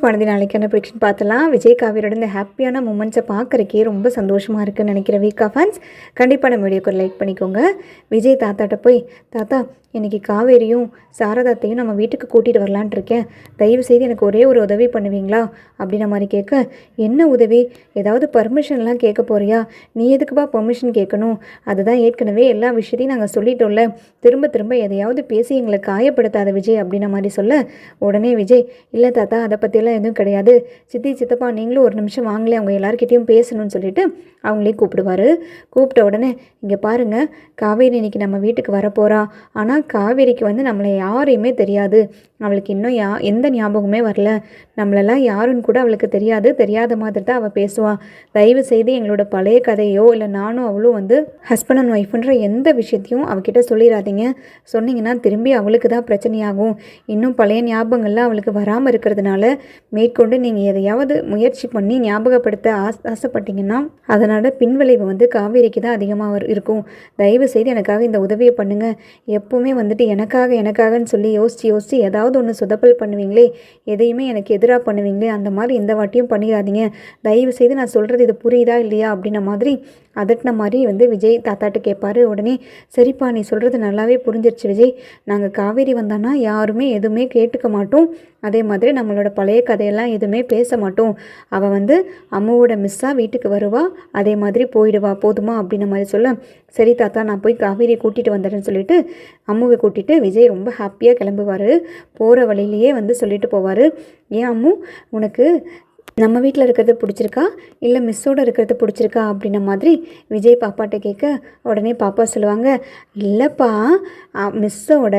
மனதி நாளைக்கான ப்ரிடிக்ஷன் பார்த்தலாம். விஜய் காவிரியோட இந்த ஹாப்பியான மூமெண்ட்ஸை பார்க்குறக்கே ரொம்ப சந்தோஷமாக இருக்குதுன்னு நினைக்கிற வீக்கா ஃபேன்ஸ் கண்டிப்பாக நம்ம வீடியோக்கு லைக் பண்ணிக்கோங்க. விஜய் தாத்தாட்ட போய், தாத்தா இன்றைக்கி காவேரியும் சாரதாத்தையும் நம்ம வீட்டுக்கு கூட்டிகிட்டு வரலான்ட்டு இருக்கேன், தயவு செய்து எனக்கு ஒரே ஒரு உதவி பண்ணுவீங்களா அப்படின்ன மாதிரி கேட்க, என்ன உதவி, ஏதாவது பர்மிஷன்லாம் கேட்க போறியா, நீ எதுக்குப்பா பர்மிஷன் கேட்கணும், அதுதான் ஏற்கனவே எல்லா விஷயத்தையும் நாங்கள் சொல்லிட்டோம்ல, திரும்ப திரும்ப எதையாவது பேசி எங்களை காயப்படுத்தாத விஜய் அப்படின்ன மாதிரி சொல்ல, உடனே விஜய், இல்லை தாத்தா அதை பற்றியெல்லாம் எதுவும் கிடையாது, சித்தி சித்தப்பா நீங்களும் ஒரு நிமிஷம் வாங்கலே, அவங்க எல்லாருக்கிட்டையும் பேசணும்னு சொல்லிட்டு அவங்களே கூப்பிடுவார். கூப்பிட்ட உடனே, இங்கே பாருங்கள், காவேரி இன்னைக்கு நம்ம வீட்டுக்கு வரப்போகிறா, ஆனால் காவேரிக்கு நம்மளை யாரையுமே தெரியாது, அவளுக்கு இன்னும் எந்த ஞாபகமே வரல, நம்மளெல்லாம் யாருன்னு கூட அவளுக்கு தெரியாத மாதிரி தான் அவள் பேசுவாள், தயவு செய்து எங்களோட பழைய கதையோ இல்லை நானும் அவளும் ஹஸ்பண்ட் அண்ட் ஒய்ஃப்ன்ற எந்த விஷயத்தையும் அவகிட்ட சொல்லிடாதீங்க, சொன்னீங்கன்னா திரும்பி அவளுக்கு தான் பிரச்சனையாகும், இன்னும் பழைய ஞாபகங்கள்லாம் அவளுக்கு வராமல் இருக்கிறதுனால மேற்கொண்டு நீங்கள் எதையாவது முயற்சி பண்ணி ஞாபகப்படுத்த ஆசைப்பட்டீங்கன்னா அதனால் பின்விளைவு காவேரிக்கு தான் அதிகமாக இருக்கும், தயவு செய்து எனக்காக இந்த உதவியை பண்ணுங்கள், எப்போவுமே எனக்காகன்னு சொல்லி யோசித்து ஏதாவது ஒன்று சொதப்பல் பண்ணுவீங்களே, எதையுமே எனக்கு எதிராக பண்ணுவீங்களே, அந்த மாதிரி இந்த வாட்டியும் பண்ணிடாதீங்க, தயவு செய்து நான் சொல்கிறது இது புரியுதா இல்லையா அப்படின்ன மாதிரி அதட்டின மாதிரி விஜய் தாத்தாட்ட கேட்பார். உடனே, சரிப்பா நீ சொல்கிறது நல்லாவே புரிஞ்சிருச்சு விஜய், நாங்கள் காவேரி வந்தானா யாருமே எதுவுமே கேட்டுக்க மாட்டோம், அதே மாதிரி நம்மளோட பழைய கதையெல்லாம் எதுவுமே பேச மாட்டோம், அவள் அம்மாவோட மிஸ்ஸாக வீட்டுக்கு வருவா, அதே மாதிரி போயிடுவா, போதுமா அப்படின்ன மாதிரி சொல்ல, சரி தாத்தா நான் போய் காவேரியை கூட்டிகிட்டு வந்துடுறேன்னு சொல்லிட்டு அம்முவை கூட்டிகிட்டு விஜய் ரொம்ப ஹாப்பியாக கிளம்புவார். போகிற வழியிலேயே சொல்லிட்டு போவார், ஏன் அம்மு உனக்கு நம்ம வீட்டில் இருக்கிறது பிடிச்சிருக்கா இல்லை மிஸ்ஸோடு இருக்கிறது பிடிச்சிருக்கா அப்படின்ன மாதிரி விஜய் பாப்பாட்ட கேட்க, உடனே பாப்பா சொல்லுவாங்க, இல்லைப்பா மிஸ்ஸோட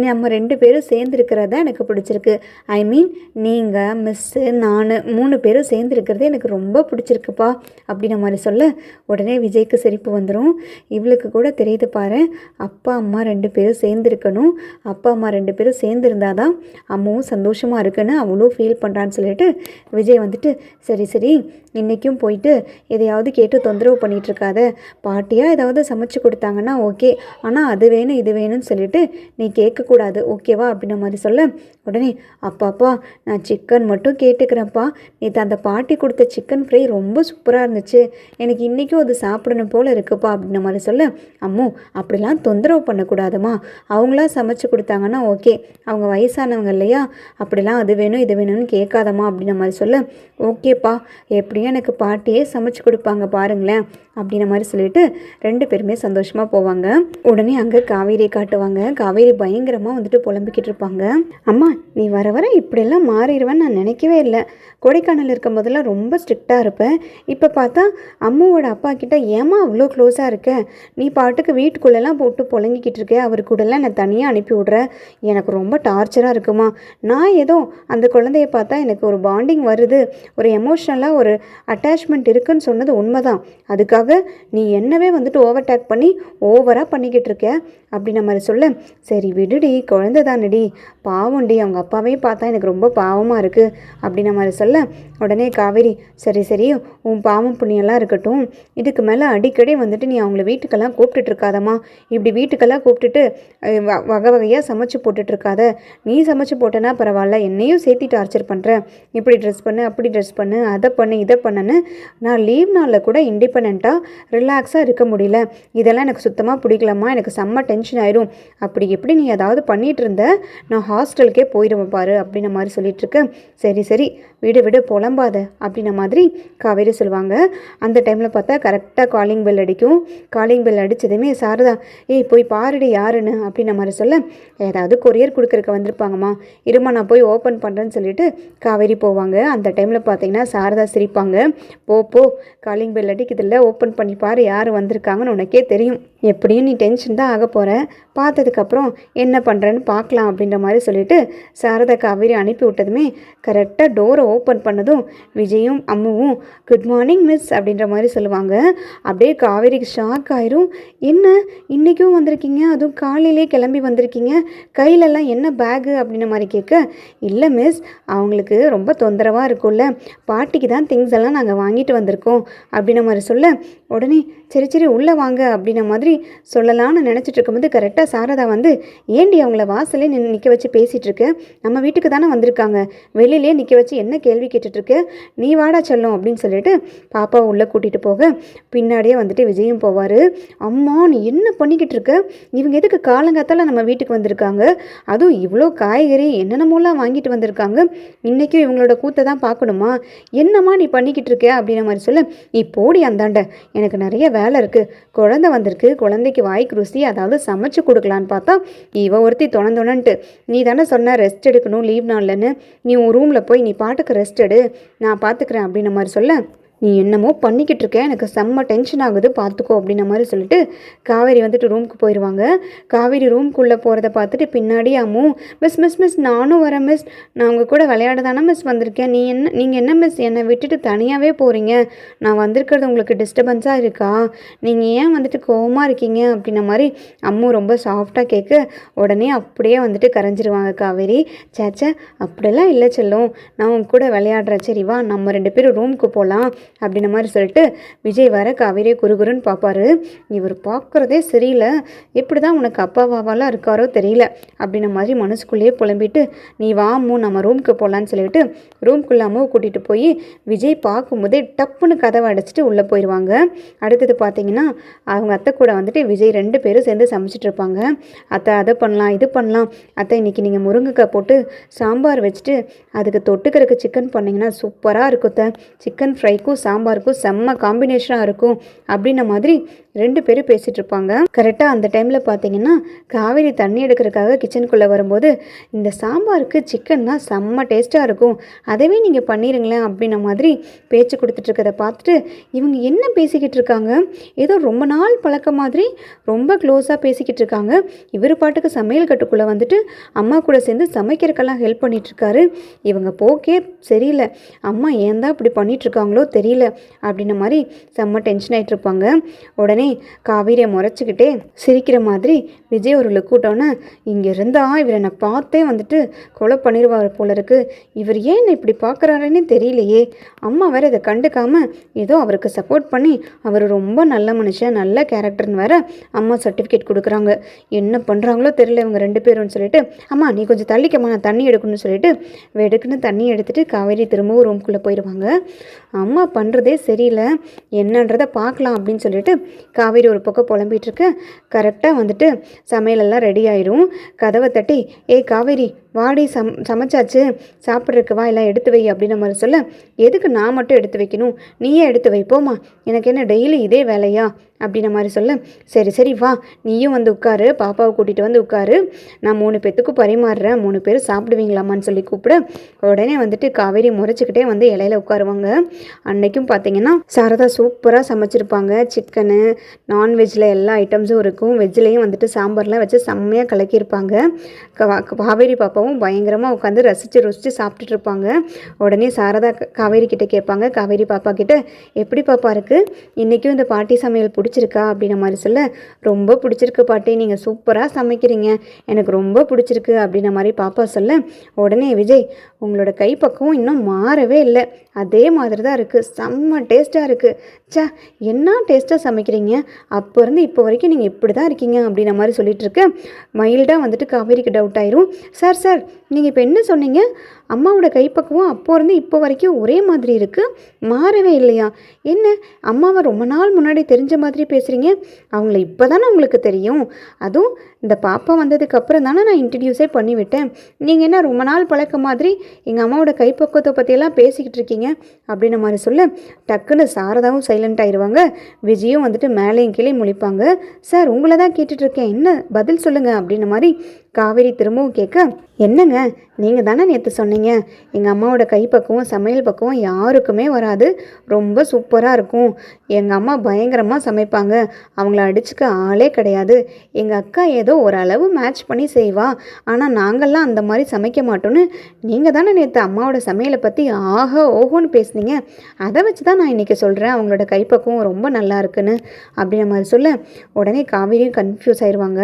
நம்ம 2 பேரும் சேர்ந்துருக்கிறத எனக்கு பிடிச்சிருக்கு, ஐ மீன் நீங்கள் மிஸ்ஸு நான் 3 பேரும் சேர்ந்துருக்கிறது எனக்கு ரொம்ப பிடிச்சிருக்குப்பா அப்படின்ன மாதிரி சொல்ல, உடனே விஜய்க்கு சிரிப்பு வந்துடும். இவளுக்கு கூட தெரியுது பாரு, அப்பா அம்மா 2 பேரும் சேர்ந்துருக்கணும், அப்பா அம்மா 2 பேரும் சேர்ந்துருந்தா தான் அம்மாவும் சந்தோஷமாக இருக்குன்னு அவளும் ஃபீல் பண்ணுறான்னு சொல்லிட்டு விஜய் சரி இன்றைக்கும் போயிட்டு எதையாவது கேட்டு தொந்தரவு பண்ணிகிட்ருக்காத, பாட்டியாக ஏதாவது சமைச்சு கொடுத்தாங்கன்னா ஓகே, ஆனால் அது வேணும் இது வேணும்னு சொல்லிட்டு நீ கேட்கக்கூடாது ஓகேவா அப்படின்ன மாதிரி சொல்ல, உடனே அப்பாப்பா நான் சிக்கன் மட்டும் கேட்டுக்கிறேன்ப்பா, நேற்று அந்த பாட்டி கொடுத்த சிக்கன் ஃப்ரை ரொம்ப சூப்பராக இருந்துச்சு, எனக்கு இன்றைக்கும் அது சாப்பிடணும் போல் இருக்குப்பா அப்படின்ன மாதிரி சொல்ல, அம்மு அப்படிலாம் தொந்தரவு பண்ணக்கூடாதுமா, அவங்களா சமைச்சு கொடுத்தாங்கன்னா ஓகே, அவங்க வயசானவங்க இல்லையா, அப்படிலாம் அது வேணும் இது வேணும்னு கேட்காதம்மா அப்படின்ன மாதிரி சொல்ல, ஓகேப்பா எப்படியும் எனக்கு பாட்டியே சமைச்சு கொடுப்பாங்க பாருங்களேன் அப்படின்ன மாதிரி சொல்லிட்டு 2 பேருமே சந்தோஷமாக போவாங்க. உடனே அங்கே காவேரியை காட்டுவாங்க. காவேரி பயங்கரமாக புலம்பிக்கிட்டு இருப்பாங்க, அம்மா நீ வர வர இப்படியெல்லாம் மாறிடுவேன்னு நான் நினைக்கவே இல்லை, கொடைக்கானல் இருக்கும் போதெல்லாம் ரொம்ப ஸ்ட்ரிக்டாக இருப்பேன், இப்போ பார்த்தா அம்மாவோட அப்பா கிட்ட ஏமா அவ்வளோ க்ளோஸாக இருக்க, நீ பாட்டுக்கு வீட்டுக்குள்ளெல்லாம் போட்டு புழங்கிக்கிட்டு இருக்க, அவர் கூடலாம் நான் தனியாக அனுப்பி விட்றேன், எனக்கு ரொம்ப டார்ச்சராக இருக்குமா, நான் ஏதோ அந்த குழந்தைய பார்த்தா எனக்கு ஒரு பாண்டிங் வருது, ஒரு எமோஷ்னலாக ஒரு அட்டாச்மெண்ட் இருக்குன்னு சொன்னது உண்மைதான், அதுக்காக நீ என்னவே ஓவர்டேக் பண்ணி ஓவராக பண்ணிக்கிட்டு இருக்க அப்படின்ன மாதிரி சொல்ல, சரி விடுடி குழந்தை தானடி பாவம்டி, அவங்க அப்பாவே பார்த்தா எனக்கு ரொம்ப பாவமாக இருக்குது அப்படின்ன மாதிரி சொல்ல, உடனே காவேரி சரி உன் பாவம் புண்ணியெல்லாம் இருக்கட்டும், இதுக்கு மேலே அடிக்கடி நீ அவங்கள வீட்டுக்கெல்லாம் கூப்பிட்டுட்டு இருக்காதம்மா, இப்படி வீட்டுக்கெல்லாம் கூப்பிட்டுட்டு வகை வகையாக சமைச்சு போட்டுட்ருக்காத, நீ சமைச்சு போட்டேன்னா பரவாயில்ல, என்னையும் சேர்த்தி டார்ச்சர் பண்ணுற, இப்படி ட்ரெஸ் பண்ணு அப்படி ட்ரெஸ் பண்ணு அதை பண்ணு இதை பண்ணுன்னு நான் லீவ் நாளில் கூட இண்டிபெண்ட்டாக ரிலாக்ஸாக இருக்க முடியல, இதெல்லாம் எனக்கு சுத்தமாக பிடிக்கலம்மா, எனக்கு செம்ம டென்ஷன் ஆயிரும், அப்படி எப்படி நீ ஏதாவது பண்ணிகிட்டு இருந்த நான் ஹாஸ்டலுக்கே போயிடுவேன் பாரு அப்படின்ன மாதிரி சொல்லிட்டு இருக்க, சரி விடு புலம்பாத அப்படின்ன மாதிரி காவேரி சொல்லுவாங்க. அந்த டைமில் பார்த்தா கரெக்டாக காலிங் பெல் அடிக்கும். காலிங் பெல் அடித்ததுமே சாரதா, ஏய் போய் பாருடி யாருன்னு அப்படின்ன மாதிரி சொல்ல, ஏதாவது கொரியர் கொடுக்குறக்கு வந்திருப்பாங்கம்மா, இருமா நான் போய் ஓப்பன் பண்ணுறேன்னு சொல்லிட்டு காவேரி போவாங்க. அந்த டைமில் பார்த்தீங்கன்னா சாரதா சிரிப்பாங்க, போ காலிங் பெல் அடிக்குதில்ல, ஓப்பன் பண்ணி பாரு யார் வந்திருக்காங்கன்னு உனக்கே தெரியும், எப்படியும் நீ டென்ஷன் தான் ஆக போகிற, பார்த்ததுக்கப்புறம் என்ன பண்ணுறேன்னு பார்க்கலாம் அப்படின்ற மாதிரி சொல்லிட்டு சாரதா காவேரி அனுப்பி விட்டதுமே கரெக்டாக டோரை ஓப்பன் பண்ணதும் விஜயும் அம்முவும் குட் மார்னிங் மிஸ் அப்படின்ற மாதிரி சொல்லுவாங்க. அப்படியே காவேரிக்கு ஷாக் ஆயிரும், என்ன இன்றைக்கும் வந்திருக்கீங்க, அதுவும் காலையிலே கிளம்பி வந்திருக்கீங்க, கையிலெல்லாம் என்ன பேகு அப்படின்ன மாதிரி கேட்க, இல்லை மிஸ் அவங்களுக்கு ரொம்ப தொந்தரவாக இருக்கும்ல, பாட்டிக்கு தான் திங்ஸ் எல்லாம் நாங்கள் வாங்கிட்டு வந்திருக்கோம் அப்படின்ன மாதிரி சொல்ல, உடனே சரி உள்ளே வாங்க அப்படின்ன மாதிரி சொல்லலான்னு நினச்சிட்டு இருக்கும்போது கரெக்டாக கரெக்டாக சாரதா வந்து, ஏண்டி அவங்கள வாசலே நிற்க வச்சு பேசிகிட்டு இருக்க, நம்ம வீட்டுக்கு தானே வந்திருக்காங்க, வெளியிலே நிற்க வச்சு என்ன கேள்வி கேட்டுட்ருக்க, நீ வாடா செல்லும் அப்படின்னு சொல்லிட்டு பாப்பாவை உள்ளே கூட்டிகிட்டு போக பின்னாடியே வந்துட்டு விஜயும் போவார். அம்மா நீ என்ன பண்ணிக்கிட்டு இருக்க, இவங்க எதுக்கு காலங்காத்தால நம்ம வீட்டுக்கு வந்திருக்காங்க, அதுவும் இவ்வளோ காய்கறி என்னென்னமோலாம் வாங்கிட்டு வந்திருக்காங்க, இன்றைக்கும் இவங்களோட கூத்தை தான் பார்க்கணுமா, என்னம்மா நீ பண்ணிக்கிட்டு இருக்க அப்படின்ற மாதிரி சொல்ல, இப்போடி அந்தாண்ட எனக்கு நிறைய வேலை இருக்குது, குழந்தை வந்திருக்கு, குழந்தைக்கு வாய்க்கு ருசி அதாவது சமைச்சு கொடுக்கலான்னு பார்த்தா இவ ஒருத்தி தொணந்துணன்ட்டு, நீ தானே சொன்ன ரெஸ்ட் எடுக்கணும் லீவ் நாள்லன்னு, நீ உன் ரூமில் போய் நீ பாட்டுக்கு ரெஸ்ட் எடு, நான் பார்த்துக்கிறேன் அப்படின்ற மாதிரி சொல்ல, நீ என்னமோ பண்ணிக்கிட்டு இருக்க, எனக்கு செம்ம டென்ஷன் ஆகுது பார்த்துக்கோ அப்படின்ற மாதிரி சொல்லிட்டு காவேரி வந்துட்டு ரூமுக்கு போயிடுவாங்க. காவேரி ரூம்குள்ளே போகிறத பார்த்துட்டு பின்னாடி அம்மு, மிஸ் மிஸ் மிஸ் நானும் வரேன் மிஸ், நான் உங்கள் கூட விளையாட தானே மிஸ் வந்திருக்கேன், நீங்கள் என்ன மிஸ் என்னை விட்டுட்டு தனியாகவே போகிறீங்க, நான் வந்திருக்கிறது உங்களுக்கு டிஸ்டர்பன்ஸாக இருக்கா, நீங்கள் ஏன் வந்துட்டு கோவமாக இருக்கீங்க அப்படின்ன மாதிரி அம்மு ரொம்ப சாஃப்டாக கேட்க உடனே அப்படியே வந்துட்டு கரைஞ்சிருவாங்க காவேரி. சேச்சே அப்படிலாம் இல்லை செல்லும், நான் உங்க கூட விளையாடுறேன், சரி வா நம்ம 2 பேரும் ரூமுக்கு போகலாம் அப்படின்ன மாதிரி சொல்லிட்டு விஜய் வர காவேரியை குறுகுறுன்னு பார்ப்பாரு. இவர் பார்க்குறதே சரியில்லை, எப்படி தான் உனக்கு அப்பாவாலாம் இருக்காரோ தெரியல அப்படின்ன மாதிரி மனசுக்குள்ளேயே புலம்பிட்டு, நீ வாமு நம்ம ரூமுக்கு போகலான்னு சொல்லிட்டு ரூம்குள்ளே அம்மாவை கூட்டிகிட்டு போய் விஜய் பார்க்கும்போதே டப்புன்னு கதவை அடைச்சிட்டு உள்ளே போயிடுவாங்க. அடுத்தது பார்த்தீங்கன்னா அவங்க அத்தை கூட வந்துட்டு விஜய் 2 பேரும் சேர்ந்து சமைச்சிட்டு இருப்பாங்க. அத்தை அதை பண்ணலாம் இது பண்ணலாம், அத்தை இன்றைக்கி நீங்கள் முருங்கைக்காய் போட்டு சாம்பார் வச்சுட்டு அதுக்கு தொட்டுக்கிறதுக்கு சிக்கன் பண்ணிங்கன்னா சூப்பராக இருக்கும், சிக்கன் ஃப்ரைக்கும் சாம்பாருக்கும் செம்ம காம்பினேஷனாக இருக்கும் அப்படின்ன மாதிரி 2 பேரும் பேசிகிட்டு இருப்பாங்க. கரெக்டாக அந்த டைமில் பார்த்தீங்கன்னா காவேரி தண்ணி எடுக்கிறதுக்காக கிச்சனுக்குள்ளே வரும்போது, இந்த சாம்பாருக்கு சிக்கன் தான் செம்ம டேஸ்ட்டாக இருக்கும், அதவே நீங்கள் பண்ணிடுங்களேன் அப்படின்ன மாதிரி பேச்சு கொடுத்துட்ருக்கதை பார்த்துட்டு இவங்க என்ன பேசிக்கிட்டு இருக்காங்க, ஏதோ ரொம்ப நாள் பழக்க மாதிரி ரொம்ப க்ளோஸாக பேசிக்கிட்டு இருக்காங்க, இவர் பாட்டுக்கு சமையல் கட்டுக்குள்ளே வந்துட்டு அம்மா கூட சேர்ந்து சமைக்கிறதுக்கெல்லாம் ஹெல்ப் பண்ணிகிட்ருக்காரு, இவங்க போக்கே சரியில்லை, அம்மா ஏன் தான் இப்படி பண்ணிகிட்ருக்காங்களோ தெரியல அப்படின்ன மாதிரி செம்ம டென்ஷன் ஆகிட்டு இருப்பாங்க. உடனே காவேரியை முறைச்சிக்கிட்டே சிரிக்கிற மாதிரி விஜய் ஒரு லுக் விட்டோன்னே, இங்கே இருந்தால் இவர் என்னை பார்த்தே வந்துட்டு கொலை பண்ணிடுவார் போல இருக்கு, இவர் ஏன் இப்படி பார்க்குறாருன்னு தெரியலையே, அம்மா வேறு இதை கண்டுக்காமல் ஏதோ அவருக்கு சப்போர்ட் பண்ணி அவர் ரொம்ப நல்ல மனுஷன் நல்ல கேரக்டர்னு வேற அம்மா சர்டிஃபிகேட் கொடுக்குறாங்க, என்ன பண்ணுறாங்களோ தெரியல இவங்க 2 பேரும்னு சொல்லிட்டு, அம்மா நீ கொஞ்சம் தள்ளிக்கம்மா நான் தண்ணி எடுக்கணும்னு சொல்லிட்டு வெடுக்குன்னு தண்ணி எடுத்துகிட்டு காவேரி திரும்பவும் ரூம்குள்ளே போயிடுவாங்க. அம்மா பண்ணுறதே சரியில்லை, என்னன்றதை பார்க்கலாம் அப்படின்னு சொல்லிட்டு காவேரி ஒரு பக்கம் புலம்பிகிட்ருக்கு. கரெக்டாக வந்துட்டு சமையலெல்லாம் ரெடி ஆயிடும். கதவை தட்டி, ஏய் காவேரி வாடி, சமைச்சாச்சு சாப்பிட்றதுக்கு வா, எல்லாம் எடுத்து வை அப்படின்ற மாதிரி சொல்ல, எதுக்கு நான் மட்டும் எடுத்து வைக்கணும், நீயே எடுத்து வைப்போமா, எனக்கு என்ன டெய்லி இதே வேலையா அப்படின்ற மாதிரி சொல்ல, சரி சரி வா நீயும் வந்து உட்காரு, பாப்பாவை கூட்டிகிட்டு வந்து உட்காரு, நான் 3 பேத்துக்கும் பரிமாறுறேன், 3 பேர் சாப்பிடுவீங்களாமான்னு சொல்லி கூப்பிட உடனே வந்துட்டு காவேரி முறைச்சிக்கிட்டே வந்து இலையில உட்காருவாங்க. அன்னைக்கும் பார்த்தீங்கன்னா சாரதா சூப்பராக சமைச்சிருப்பாங்க, சிக்கனு நான்வெஜ்ஜில் எல்லா ஐட்டம்ஸும் இருக்கும், வெஜ்லேயும் வந்துட்டு சாம்பார்லாம் வச்சு செம்மையாக கலக்கியிருப்பாங்க. காவேரி பாப்பாவும் பயங்கரமாக உட்காந்து ரசித்து சாப்பிட்டுட்டு இருப்பாங்க. உடனே சாரதா காவேரி கிட்டே கேட்பாங்க, காவேரி பாப்பா கிட்ட, எப்படி பாப்பா இருக்குது, இன்றைக்கும் இந்த பாட்டி சமையல் பிடிச்சிருக்கா அப்படின்ற மாதிரி சொல்ல, ரொம்ப பிடிச்சிருக்கு பாட்டி, நீங்கள் சூப்பராக சமைக்கிறீங்க, எனக்கு ரொம்ப பிடிச்சிருக்கு அப்படின்ற மாதிரி பாப்பா சொல்ல, உடனே விஜய் உங்களோட கைப்பக்குவம் இன்னும் மாறவே இல்லை, அதே மாதிரி தான் இருக்குது, செம்ம டேஸ்ட்டாக இருக்குது, சா என்ன டேஸ்ட்டாக சமைக்கிறீங்க, அப்போ இருந்து இப்போ வரைக்கும் நீங்கள் இப்படி தான் இருக்கீங்க அப்படின்ற மாதிரி சொல்லிட்டு இருக்க மைல்டாக வந்துட்டு காவேரிக்கு டவுட் ஆயிரும். சார் சார் நீங்கள் இப்போ என்ன சொன்னீங்க, அம்மாவோட கைப்பக்குவம் அப்போ இருந்து இப்போ வரைக்கும் ஒரே மாதிரி இருக்குது, மாறவே இல்லையா, என்ன அம்மாவை ரொம்ப நாள் முன்னாடி தெரிஞ்ச மாதிரி பேசுகிறீங்க, அவங்கள இப்போ தானே உங்களுக்கு தெரியும், அதுவும் இந்த பாப்பா வந்ததுக்கு அப்புறம் தானே நான் இன்ட்ரடியூஸே பண்ணிவிட்டேன், நீங்கள் என்ன ரொம்ப நாள் பழக்க மாதிரி எங்கள் அம்மாவோட கைப்பக்குவத்தை பற்றியெல்லாம் பேசிக்கிட்டு இருக்கீங்க அப்படின்ற மாதிரி சொல்ல டக்குன்னு சாரதாவும் சைலண்ட் ஆயிடுவாங்க. விஜயும் வந்துட்டு மேலேயும் கீழே முழிப்பாங்க. சார் உங்களை தான் கேட்டுட்ருக்கேன், என்ன பதில் சொல்லுங்கள் அப்படின்ற மாதிரி காவேரி திரும்பவும் கேட்க, என்னங்க நீங்கள் தானே நேற்று சொன்னீங்க எங்கள் அம்மாவோட கைப்பக்குவம் சமையல் பக்குவம் யாருக்குமே வராது, ரொம்ப சூப்பராக இருக்கும், எங்கள் அம்மா பயங்கரமாக சமைப்பாங்க, அவங்கள அடிச்சுக்க ஆளே கிடையாது, எங்கள் அக்கா ஏதோ ஓரளவு மேட்ச் பண்ணி செய்வா, ஆனால் நாங்கள்லாம் அந்த மாதிரி சமைக்க மாட்டோன்னு நீங்கள் தானே நேற்று அம்மாவோட சமையலை பற்றி ஆஹா ஓஹோன்னு பேசுனீங்க, அதை வச்சு தான் நான் இன்றைக்கி சொல்கிறேன் அவங்களோட கைப்பக்குவம் ரொம்ப நல்லா இருக்குன்னு அப்படின்ற மாதிரி சொல்ல உடனே காவேரியும் கன்ஃபியூஸ் ஆயிடுவாங்க.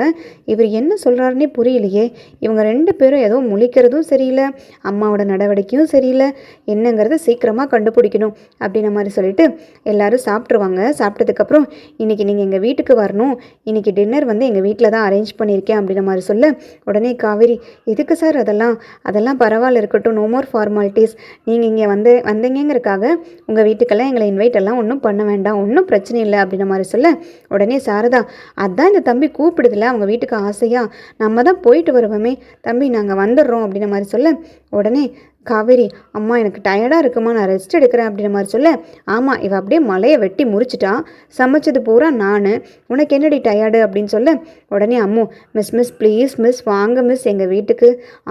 இவர் என்ன சொல்கிறாருன்னே புரியலையே, இவங்க 2 பேரும் ஏதோ முழிக்கிறதும் சரியில்லை, அம்மாவோட நடவடிக்கையும் சரியில்லை, என்னங்கிறத சீக்கிரமாக கண்டுபிடிக்கணும் அப்படின்ற மாதிரி சொல்லிட்டு எல்லோரும் சாப்பிட்ருவாங்க. சாப்பிட்டதுக்கப்புறம் இன்றைக்கி நீங்கள் எங்கள் வீட்டுக்கு வரணும், இன்றைக்கி டின்னர் வந்து எங்கள் வீட்டில் தான் அரேஞ்ச் பண்ணியிருக்கேன் அப்படின்ற மாதிரி சொல்ல உடனே காவேரி, எதுக்கு சார் அதெல்லாம் பரவாயில்ல இருக்கட்டும், நோ மோர் ஃபார்மாலிட்டிஸ், நீங்கள் இங்கே வந்தீங்கிறதுக்காக உங்கள் வீட்டுக்கெல்லாம் எங்களை இன்வைட் எல்லாம் ஒன்றும் பண்ண வேண்டாம், ஒன்றும் பிரச்சனை இல்லை அப்படின்ற மாதிரி சொல்ல உடனே சாரதா, அதான் இந்த தம்பி கூப்பிடுதில்ல அவங்க வீட்டுக்கு ஆசையாக, நம்ம தான் போயிட்டு வருவோமே தம்பி, நாங்கள் வந்துடுறோம் அப்படின்ற மாதிரி சொல்ல உடனே காவேரி, அம்மா எனக்கு டயர்டாக இருக்குமா, நான் ரெஸ்ட் எடுக்கிறேன் அப்படின்ற மாதிரி சொல்ல, ஆமாம் இவள் அப்படியே மலையை வெட்டி முறிச்சிட்டான், சமைச்சது பூரா நான், உனக்கு என்னடி டயர்டு அப்படின்னு சொல்ல உடனே அம்மு, மிஸ் ப்ளீஸ் மிஸ் வாங்க மிஸ், எங்கள் வீட்டுக்கு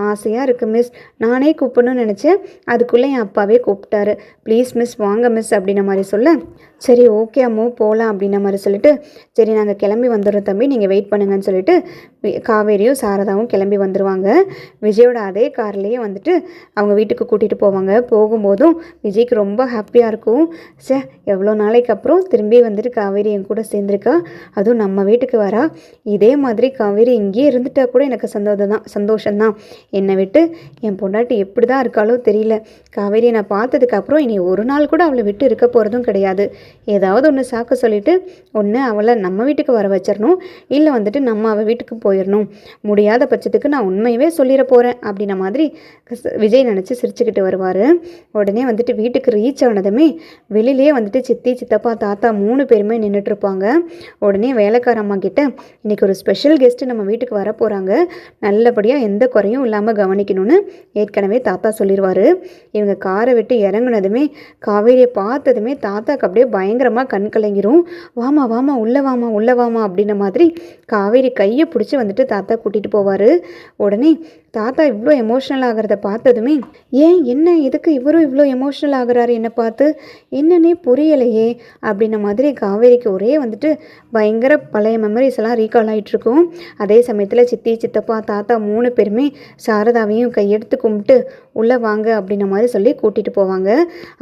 ஆசையாக இருக்குது மிஸ், நானே கூப்பிடணும்னு நினச்சேன், அதுக்குள்ளே என் அப்பாவே கூப்பிட்டாரு, ப்ளீஸ் மிஸ் வாங்க மிஸ் அப்படின்ற மாதிரி சொல்ல, சரி ஓகே அம்மு போகலாம் அப்படின்ற மாதிரி சொல்லிட்டு, சரி நாங்கள் கிளம்பி வந்துடுறோம் தம்பி, நீங்கள் வெயிட் பண்ணுங்கன்னு சொல்லிட்டு காவேரியும் சாரதாவும் கிளம்பி வந்துடுவாங்க. விஜயோட அதே கார்லேயே வந்துட்டு அவங்க வீட்டுக்கு கூட்டிகிட்டு போவாங்க. போகும்போதும் விஜய்க்கு ரொம்ப ஹாப்பியாக இருக்கும். எவ்வளோ நாளைக்கு அப்புறம் திரும்பி வந்துட்டு காவேரி என் கூட சேர்ந்துருக்கா, அதுவும் நம்ம வீட்டுக்கு வரா, இதே மாதிரி காவேரி இங்கேயே இருந்துட்டா கூட எனக்கு சந்தோஷம்தான், என்னை விட்டு என் பொண்டாட்டி எப்படி தான் இருக்காளோ தெரியல, காவேரியை நான் பார்த்ததுக்கப்புறம் இனி ஒரு நாள் கூட அவளை விட்டு இருக்க போகிறதும் கிடையாது, ஏதாவது ஒன்று சாக்க சொல்லிவிட்டு ஒன்று அவளை நம்ம வீட்டுக்கு வர வச்சிடணும், இல்லை வந்துட்டு நம்ம அவள் வீட்டுக்கு போயிடணும், முடியாத பட்சத்துக்கு நான் உண்மையவே சொல்லிட போகிறேன் அப்படின்ன மாதிரி விஜய் நினச்சி சிரிச்சுக்கிட்டு வருவார். உடனே வந்துட்டு வீட்டுக்கு ரீச் ஆனதுமே வெளியிலே வந்துட்டு சித்தி சித்தப்பா தாத்தா 3 பேருமே நின்றுட்டுருப்பாங்க. உடனே வேலைக்கார அம்மா கிட்ட, இன்றைக்கி ஒரு ஸ்பெஷல் கெஸ்ட்டு நம்ம வீட்டுக்கு வர போகிறாங்க, நல்லபடியாக எந்த குறையும் இல்லாமல் கவனிக்கணும்னு ஏற்கனவே தாத்தா சொல்லிடுவார். இவங்க காரை விட்டு இறங்குனதுமே காவேரியை பார்த்ததுமே தாத்தாக்கு அப்படியே பயங்கரமாக கண் கலங்கிரும். வாமா உள்ள வாமா அப்படின்ன மாதிரி காவேரி கையை பிடிச்சி வந்துட்டு தாத்தா கூட்டிகிட்டு போவார். உடனே தாத்தா இவ்வளோ எமோஷ்னல் ஆகிறத பார்த்ததுமே, ஏன் என்ன எதுக்கு இவரும் இவ்வளோ எமோஷ்னல் ஆகிறாரு என்னை பார்த்து, என்னன்னே புரியலையே அப்படின்ன மாதிரி காவேரிக்கு ஒரே வந்துட்டு பயங்கர பழைய மெமரிஸ் எல்லாம் ரீகால் ஆகிட்டுருக்கும். அதே சமயத்தில் சித்தி சித்தப்பா தாத்தா 3 பேருமே சாரதாவையும் கையெடுத்து கும்பிட்டு உள்ளே வாங்க அப்படின்ன மாதிரி சொல்லி கூட்டிகிட்டு போவாங்க.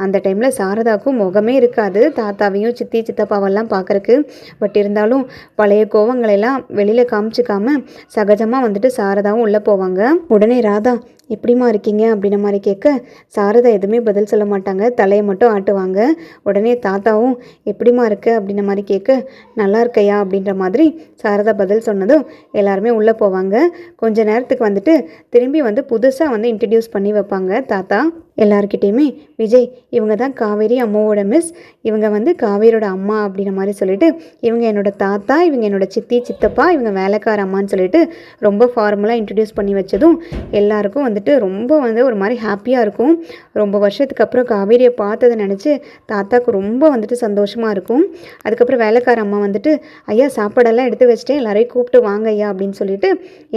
அந்த டைமில் சாரதாவுக்கும் முகமே இருக்காது தாத்தாவையும் சித்தி சித்தப்பாவெல்லாம் பார்க்குறக்கு. பட் இருந்தாலும் பழைய கோவங்களெல்லாம் வெளியில் காமிச்சிக்காமல் சகஜமாக வந்துட்டு சாரதாவும் உள்ளே போவாங்க. உடனே ராதா, எப்படிமா இருக்கீங்க அப்படின்ன மாதிரி கேட்க சாரதா எதுவுமே பதில் சொல்ல மாட்டாங்க, தலையை மட்டும் ஆட்டுவாங்க. உடனே தாத்தாவும் எப்படிமா இருக்கு அப்படின்ன மாதிரி கேட்க நல்லா இருக்கையா அப்படின்ற மாதிரி சாரதா பதில் சொன்னதும் எல்லாருமே உள்ளே போவாங்க. கொஞ்ச நேரத்துக்கு வந்துட்டு திரும்பி வந்து புதுசாக வந்து இன்ட்ரடியூஸ் பண்ணி வைப்பாங்க தாத்தா எல்லாருக்கிட்டேயுமே. விஜய், இவங்க தான் காவேரி அம்மாவோட மிஸ், இவங்க வந்து காவேரியோட அம்மா அப்படின்ற மாதிரி சொல்லிட்டு, இவங்க என்னோட தாத்தா, இவங்க என்னோட சித்தி சித்தப்பா, இவங்க வேலைக்கார அம்மான்னு சொல்லிட்டு ரொம்ப ஃபார்மலாக இன்ட்ரடியூஸ் பண்ணி வச்சதும் எல்லாருக்கும் வந்துட்டு ரொம்ப வந்து ஒரு மாதிரி ஹாப்பியாக இருக்கும். ரொம்ப வருஷத்துக்கு அப்புறம் காவேரியை பார்த்ததை நினச்சி தாத்தாவுக்கு ரொம்ப வந்துட்டு சந்தோஷமாக இருக்கும். அதுக்கப்புறம் வேலைக்கார அம்மா வந்துட்டு, ஐயா சாப்பாடெல்லாம் எடுத்து வச்சுட்டேன், எல்லாரையும் கூப்பிட்டு வாங்க ஐயா அப்படின்னு சொல்லிட்டு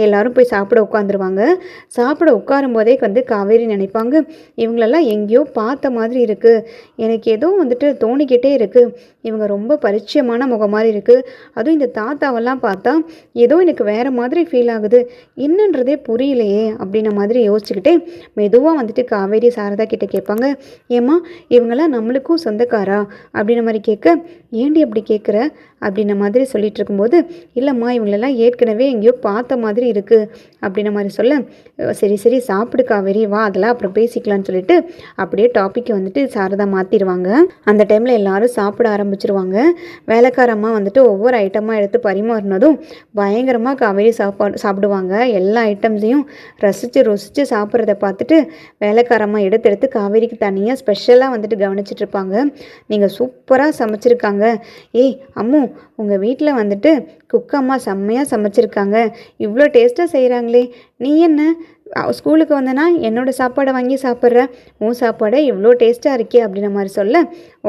எல்லோரும் போய் சாப்பிட உட்காந்துருவாங்க. சாப்பிட உட்காரும் போதே வந்து காவேரி நினைப்பாங்க, இவங்களெல்லாம் எங்கேயோ பார்த்த மாதிரி இருக்குது, எனக்கு ஏதோ வந்துட்டு தோணிக்கிட்டே இருக்குது, இவங்க ரொம்ப பரிச்சயமான முகம் மாதிரி இருக்குது, அதுவும் இந்த தாத்தாவெல்லாம் பார்த்தா ஏதோ எனக்கு வேறு மாதிரி ஃபீல் ஆகுது, என்னன்றதே புரியலையே அப்படின்ன மாதிரி யோசிச்சுக்கிட்டே மெதுவாக வந்துட்டு காவேரி சாரதா கிட்டே கேட்பாங்க, ஏம்மா இவங்கெல்லாம் நம்மளுக்கும் சொந்தக்காரா அப்படின்ன மாதிரி கேட்க, ஏண்டி அப்படி கேட்குற அப்படின்ன மாதிரி சொல்லிட்டு இருக்கும்போது, இல்லைம்மா இவங்களெல்லாம் ஏற்கனவே எங்கேயோ பார்த்த மாதிரி இருக்குது அப்படின்ன மாதிரி சொல்ல, சரி சாப்பிடு காவேரி வா, அதெல்லாம் அப்புறம் பேசிக்கலான்னு சொல்லிட்டு அப்படியே டாப்பிக்கை வந்துட்டு சாரதா மாற்றிடுவாங்க. அந்த டைமில் எல்லாரும் சாப்பிட ஆரம்பிச்சிருவாங்க. வேலைக்காரம்மா வந்துட்டு ஒவ்வொரு ஐட்டமாக எடுத்து பரிமாறினதும் பயங்கரமாக காவேரி சாப்பிடுவாங்க. எல்லா ஐட்டம்ஸையும் ருசித்து சாப்பிட்றத பார்த்துட்டு வேலைக்காரம்மா எடுத்து காவேரிக்கு தனியாக ஸ்பெஷலாக வந்துட்டு கவனிச்சிட்டு இருப்பாங்க. நீங்கள் சூப்பராக சமைச்சிருக்காங்க, ஏய் அம்மு உங்கள் வீட்டில் வந்துட்டு குக்கம்மா செம்மையாக சமைச்சிருக்காங்க, இவ்வளோ டேஸ்ட்டாக செய்கிறாங்களே, நீ என்ன ஸ்கூலுக்கு வந்தேன்னா என்னோடய சாப்பாடை வாங்கி சாப்பிட்ற, உன் சாப்பாடை இவ்வளோ டேஸ்ட்டாக இருக்கே அப்படின்ற மாதிரி சொல்ல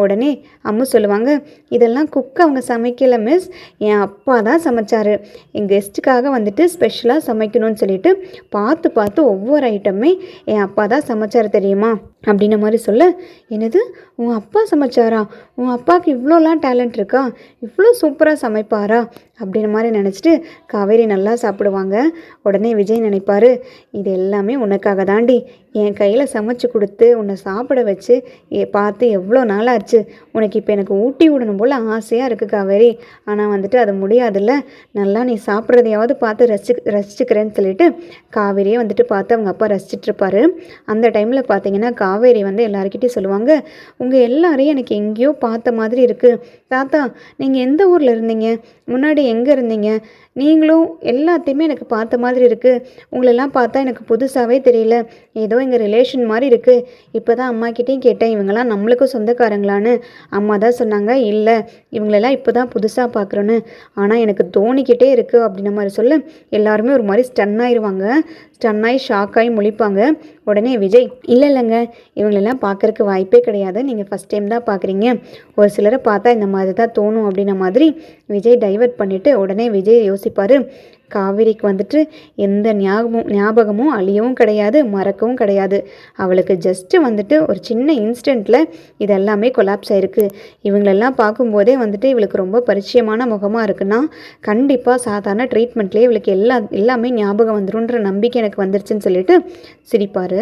உடனே அம்மு சொல்லுவாங்க, இதெல்லாம் குக் அவங்க சமைக்கலை மிஸ், என் அப்பா தான் சமைச்சார், என் கெஸ்ட்டுக்காக வந்துட்டு ஸ்பெஷலாக சமைக்கணும்னு சொல்லிட்டு பார்த்து ஒவ்வொரு ஐட்டமே என் அப்பா தான் சமைச்சார் தெரியுமா அப்படின்ன மாதிரி சொல்ல, என்னது உன் அப்பா சமைச்சாரா, உன் அப்பாவுக்கு இவ்வளோலாம் டேலண்ட் இருக்கா, இவ்வளோ சூப்பராக சமைப்பாரா அப்படின்ற மாதிரி நினச்சிட்டு காவேரி நல்லா சாப்பிடுவாங்க. உடனே விஜய் நினைப்பார், இது எல்லாமே உனக்காக தாண்டி, என் கையில் சமைச்சு கொடுத்து உன்னை சாப்பிட வச்சு பார்த்து எவ்வளோ நாளாச்சு. உனக்கு இப்போ எனக்கு ஊட்டி விடணும் போல் ஆசையாக இருக்குது காவேரி. ஆனால் வந்துட்டு அது முடியாதுல்ல. நல்லா நீ சாப்பிட்றதையாவது பார்த்து ரசிச்சுக்கிறேன்னு சொல்லிட்டு காவேரியை வந்துட்டு பார்த்து அவங்க அப்பா ரசிச்சிட்ருப்பாரு. அந்த டைமில் பார்த்தீங்கன்னா காவேரி வந்து எல்லாருக்கிட்டையும் சொல்லுவாங்க, உங்கள் எல்லாரையும் எனக்கு எங்கேயோ பார்த்த மாதிரி இருக்குது. தாத்தா, நீங்கள் எந்த ஊரில் இருந்தீங்க? முன்னாடி எங்கே இருந்தீங்க? நீங்களும் எல்லாத்தையுமே எனக்கு பார்த்த மாதிரி இருக்குது. உங்களெல்லாம் பார்த்தா எனக்கு புதுசாகவே தெரியல. ஏதோ எங்கள் ரிலேஷன் மாதிரி இருக்குது. இப்போ தான் அம்மாக்கிட்டேயும் கேட்டேன், இவங்கெல்லாம் நம்மளுக்கும் சொந்தக்காரங்களான்னு. அம்மா தான் சொன்னாங்க, இல்லை இவங்களெல்லாம் இப்போ தான் புதுசாக பார்க்குறோன்னு. ஆனால் எனக்கு தோணிக்கிட்டே இருக்குது அப்படின்ன மாதிரி சொல்ல எல்லாருமே ஒரு மாதிரி ஸ்டன் ஆயிடுவாங்க. ஸ்டன்னாகி ஷாக்காகி முழிப்பாங்க. உடனே விஜய், இல்லைங்க, இவங்களெல்லாம் பார்க்குறக்கு வாய்ப்பே கிடையாது. நீங்கள் ஃபஸ்ட் டைம் தான் பார்க்குறீங்க. ஒரு சிலரை பார்த்தா இந்த மாதிரி தான் தோணும் அப்படின்ன மாதிரி விஜய் டைவர்ட் பண்ணிவிட்டு உடனே விஜய் யோசிப்பார், காவேரிக்கு வந்துட்டு எந்த ஞாபகமும் அழியவும் கிடையாது, மறக்கவும் கிடையாது. அவளுக்கு ஜஸ்ட்டு வந்துட்டு ஒரு சின்ன இன்ஸ்டண்ட்டில் இது எல்லாமே கொலாப்ஸ் ஆகிருக்கு. இவங்களெல்லாம் பார்க்கும்போதே வந்துட்டு இவளுக்கு ரொம்ப பரிச்சயமான முகமாக இருக்குன்னா கண்டிப்பாக சாதாரண ட்ரீட்மெண்ட்லேயே இவளுக்கு எல்லாமே ஞாபகம் வந்துடும்ன்ற நம்பிக்கை எனக்கு வந்துருச்சுன்னு சொல்லிட்டு சிரிப்பார்.